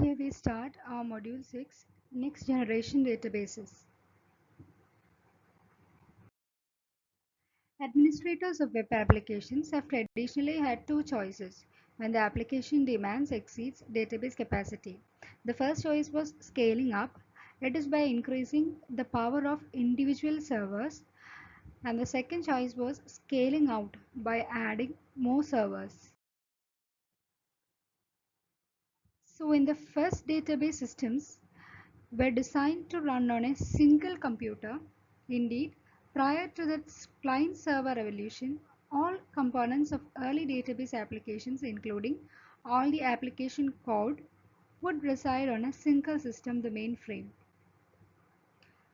Here we start our Module 6, Next Generation Databases. Administrators of web applications have traditionally had two choices when the application demands exceeds database capacity. The first choice was scaling up, it is by increasing the power of individual servers, and the second choice was scaling out by adding more servers. So in the first database systems were designed to run on a single computer. Indeed, prior to the client-server revolution, all components of early database applications, including all the application code, would reside on a single system, the mainframe.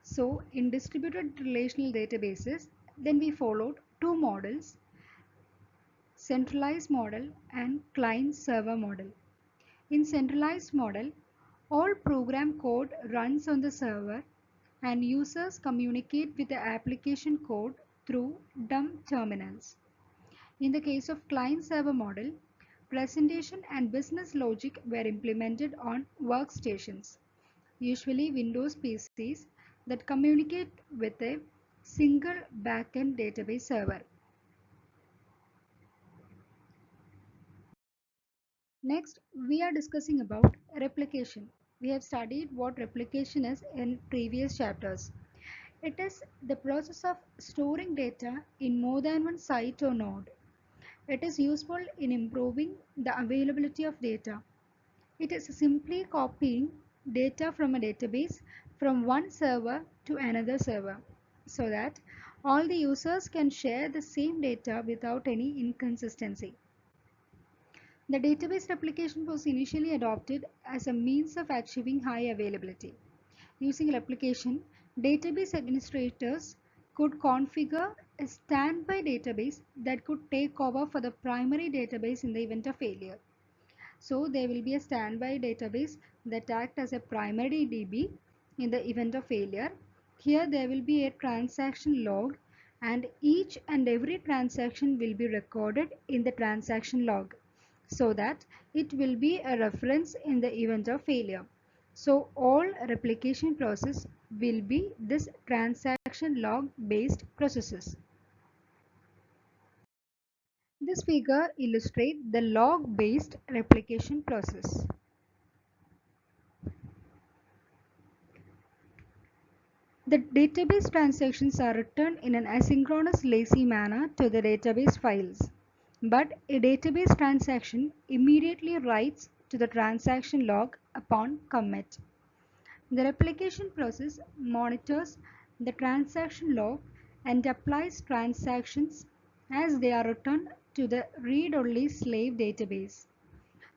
So, in distributed relational databases, then we followed two models, centralized model and client-server model. In centralized model, all program code runs on the server and users communicate with the application code through dumb terminals. In the case of client-server model, presentation and business logic were implemented on workstations, usually Windows PCs, that communicate with a single backend database server. Next, we are discussing about replication. We have studied what replication is in previous chapters. It is the process of storing data in more than one site or node. It is useful in improving the availability of data. It is simply copying data from a database from one server to another server so that all the users can share the same data without any inconsistency. The database replication was initially adopted as a means of achieving high availability. Using replication, database administrators could configure a standby database that could take over for the primary database in the event of failure. So there will be a standby database that acts as a primary DB in the event of failure. Here there will be a transaction log and each and every transaction will be recorded in the transaction log so that it will be a reference in the event of failure. So all replication process will be this transaction log based processes. This figure illustrates the log based replication process. The database transactions are returned in an asynchronous lazy manner to the database files. But a database transaction immediately writes to the transaction log upon commit. The replication process monitors the transaction log and applies transactions as they are returned to the read-only slave database.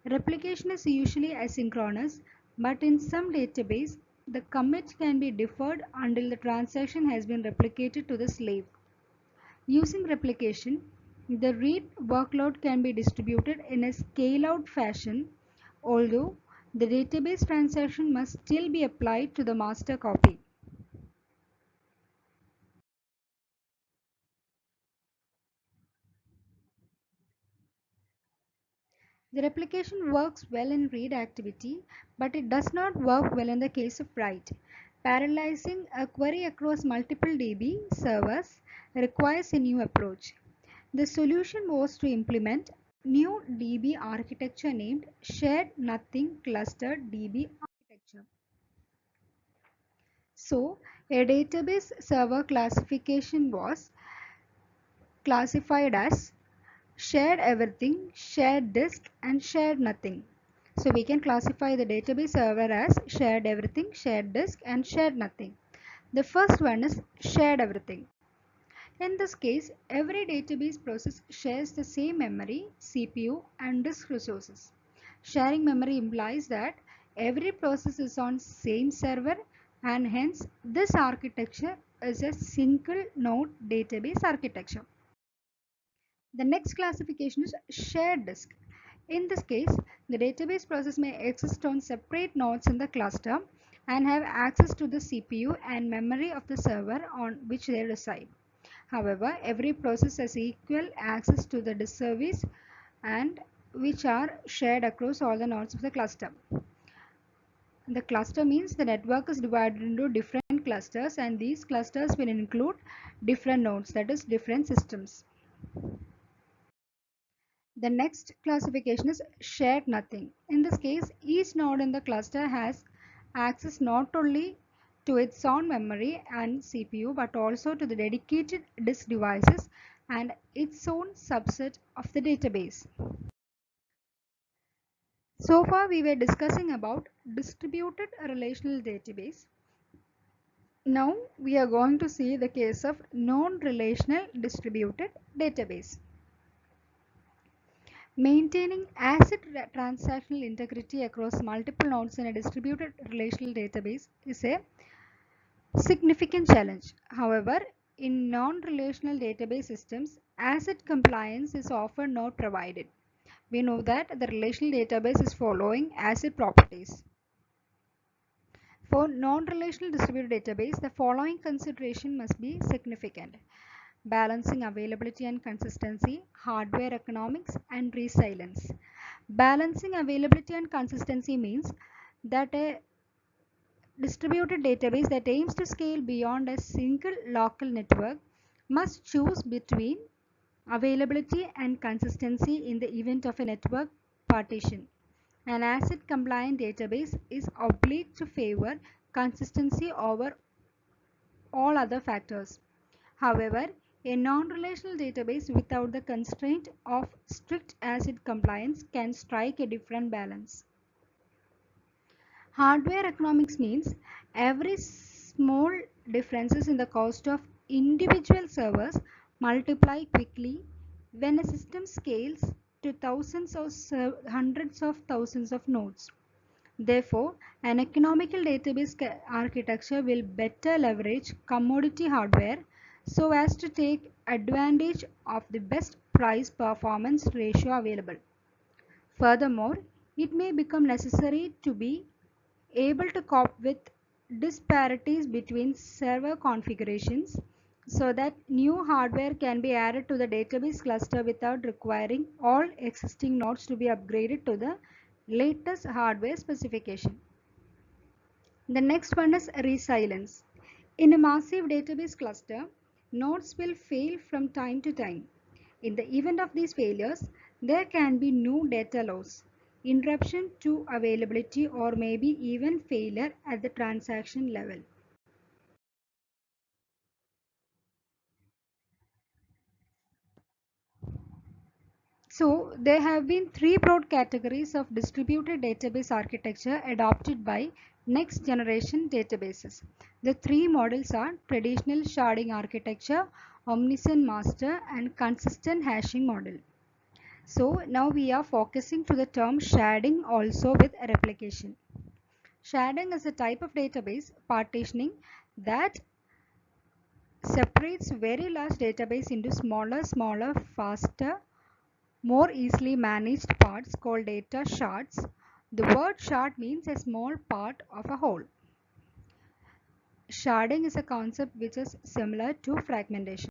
Replication is usually asynchronous, but in some databases, the commit can be deferred until the transaction has been replicated to the slave. Using replication, the read workload can be distributed in a scale-out fashion, although the database transaction must still be applied to the master copy. The replication works well in read activity, but it does not work well in the case of write. Parallelizing a query across multiple DB servers requires a new approach. The solution was to implement new DB architecture named Shared Nothing Clustered DB architecture. So, a database server classification was classified as shared everything, shared disk, and shared nothing. So we can classify the database server as shared everything, shared disk, and shared nothing. The first one is shared everything. In this case, every database process shares the same memory, CPU, and disk resources. Sharing memory implies that every process is on same server and hence this architecture is a single node database architecture. The next classification is shared disk. In this case, the database process may exist on separate nodes in the cluster and have access to the CPU and memory of the server on which they reside. However, every process has equal access to the disk service and which are shared across all the nodes of the cluster. The cluster means the network is divided into different clusters, and these clusters will include different nodes, that is different systems. The next classification is shared nothing. In this case, each node in the cluster has access not only to its own memory and CPU but also to the dedicated disk devices and its own subset of the database. So far we were discussing about distributed relational database. Now we are going to see the case of non-relational distributed database. Maintaining ACID transactional integrity across multiple nodes in a distributed relational database is a significant challenge. However, in non-relational database systems, ACID compliance is often not provided. We know that the relational database is following ACID properties. For non-relational distributed database, the following consideration must be significant: balancing availability and consistency, hardware economics, and resilience. Balancing availability and consistency means that a distributed database that aims to scale beyond a single local network must choose between availability and consistency in the event of a network partition. An ACID compliant database is obliged to favor consistency over all other factors. However, a non-relational database without the constraint of strict ACID compliance can strike a different balance. Hardware economics means every small differences in the cost of individual servers multiply quickly when a system scales to thousands or hundreds of thousands of nodes. Therefore, an economical database architecture will better leverage commodity hardware so as to take advantage of the best price performance ratio available. Furthermore, it may become necessary to be able to cope with disparities between server configurations so that new hardware can be added to the database cluster without requiring all existing nodes to be upgraded to the latest hardware specification. The next one is resilience. In a massive database cluster, nodes will fail from time to time. In the event of these failures, there can be no data loss, interruption to availability, or maybe even failure at the transaction level. So, there have been three broad categories of distributed database architecture adopted by next generation databases. The three models are traditional sharding architecture, omniscient master, and consistent hashing model. So, now we are focusing to the term sharding also with replication. Sharding is a type of database partitioning that separates very large database into smaller, faster, more easily managed parts called data shards. The word shard means a small part of a whole. Sharding is a concept which is similar to fragmentation.